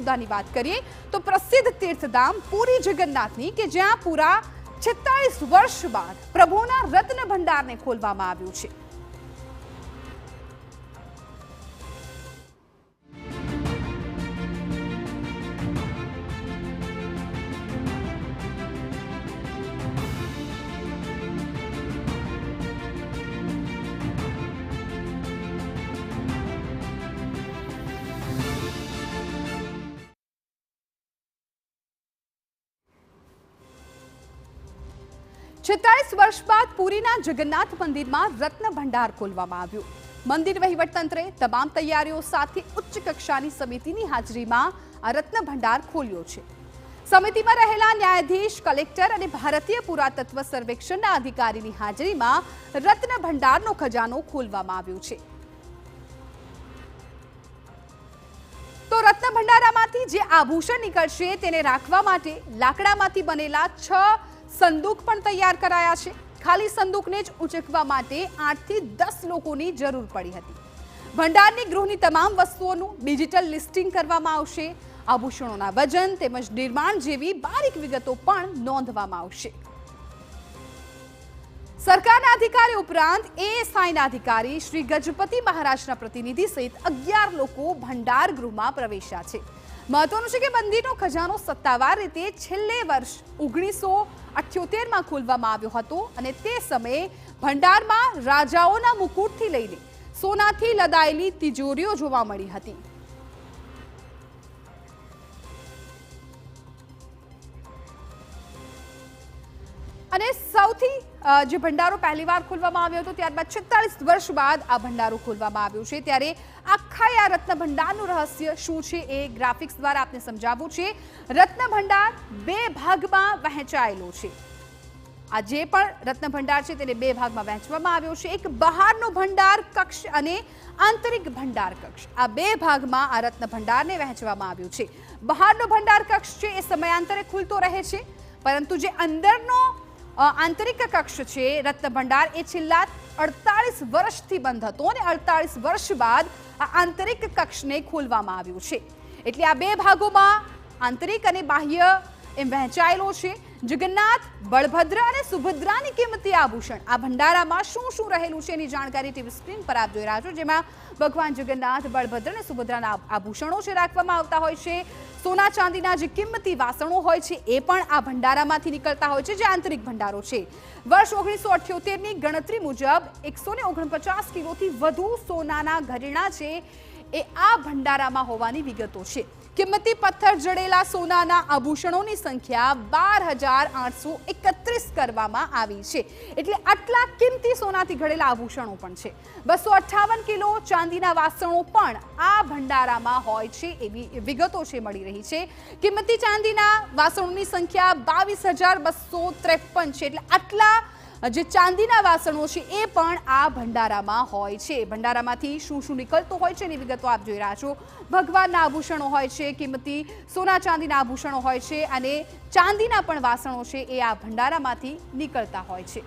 મુદ્દાની વાત કરીએ તો પ્રસિદ્ધ તીર્થધામ પુરી જગન્નાથની કે જ્યાં પૂરા 46 વર્ષ બાદ પ્રભુના રત્ન ભંડારને ખોલવામાં આવ્યું છે। छत्तालीस वर्ष बाद पुरीना जगन्नाथ मंदिर में रत्न भंडार खोलवामां आव्यो। मंदिर वहीवटतंत्रे तमाम तैयारीओ साथे उच्च कक्षानी समितिनी हाजरीमां आ रत्न भंडार खोल्यो छे। समितिमां रहेला न्यायाधीश, कलेक्टर अने भारतीय पुरातत्व सर्वेक्षणना अधिकारीनी हाजरीमां रत्न भंडारनो खजानो खोलवामां आव्यो छे। तो रत्न भंडारामांथी जे आभूषण निकळशे तेने राखवा माटे लाकडामांथी बनेला 6 संदूक पण तैयार कराया छे। खाली संदूकने ज उचकवा माटे 8 થી 10 लोकोनी जरूर पड़ी हती। भंडारनी गृहनी तमाम वस्तुओनुं डिजिटल लिस्टिंग करवामां आवशे। आभूषणोना वजन तेमज निर्माण जेवी बारीक विगतो पण नोंधवामां आवशे। सरकारना अधिकारी उपरांत एएसआईना अधिकारी श्री गजपति महाराजना प्रतिनिधि सहित 11 लोको भंडार गृहमां प्रवेश्या छे। महत्वनुं छे के मंदिरनो खजानो सत्तावार रीते छेल्ले वर्ष 1978 में खोलवामां आव्यो हतो अने ते समये भंडारमां राजाओना मुकुटथी लईने सोनाथी लदायेली तिजोरीओ जोवा मळी हती। अने सौथी जे भंडारो पहली बार खोलवामां आव्यो हतो त्यारबाद 46 वर्ष बाद आ भंडारो खोलवामां आव्यो छे। त्यारे आखा आ रत्न भंडारनुं रहस्य शुं छे ए ग्राफिक्स द्वारा आपने समजाववुं छे। रत्न भंडार 2 भागमां वहेंचायेलो छे। आ जे पण रत्न भंडार छे तेने 2 भागमां वहेंचवामां आव्यो छे। एक बहारनो भंडार कक्ष अने आंतरिक भंडार कक्ष। आ 2 भागमां आ रत्न भंडारने वहेंचवामां आव्यो छे। बहारनो भंडार कक्ष छे ए समयांतरे खुलतो रहे छे, परंतु जे अंदरनो आंतरिक कक्ष छे रत्न भंडार ए छेल्ला 48 वर्षथी बंध हतो अने 48 वर्ष बाद आ आंतरिक कक्षने खोलवामां आव्यो छे। एटले आ 2 भागोमां आंतरिक अने बाह्य एम वहेंचायेलो छे। जगन्नाथ, बलभद्र अने सुभद्रानी किंमती आभूषण आ भंडारामां शुं शुं रहेलुं छे एनी जाणकारी टीवी स्क्रीन पर आप जोई रह्या छो, जेमां भगवान जगन्नाथ, बलभद्र अने सुभद्राना आभूषणो छे राखवामां आवता होय छे। सोना चांदीना जे किंमती वासणो होय छे ए पण आ भंडारामांथी निकळता होय छे, जे आंतरिक भंडारो छे। वर्ष 1978 ની ગણતરી મુજબ 149 કિલોથી વધુ સોનાના ઘરેણા છે એ આ ભંડારામાં હોવાની વિગતો છે। કિંમતી પથ્થર જડેલા સોનાના આભૂષણોની સંખ્યા 12,831 કરવામાં આવી છે। એટલે આટલા કિંમતી સોનાથી ઘડેલા આભૂષણો પણ છે। 258 કિલો ચાંદીના વાસણો પણ આ ભંડારામાં હોય છે એવી વિગતો છે મળી રહી છે। કિંમતી ચાંદીના વાસણોની સંખ્યા 22,253 છે। એટલે આટલા જે ચાંદીના વાસણો છે એ પણ આ ભંડારામાં હોય છે। ભંડારામાંથી શું શું નીકળતું હોય છે એની વિગતો આપ જોઈ રહ્યા છો। ભગવાનના આભૂષણો હોય છે, કિંમતી સોના ચાંદીના આભૂષણો હોય છે અને ચાંદીના પણ વાસણો છે એ આ ભંડારામાંથી નીકળતા હોય છે।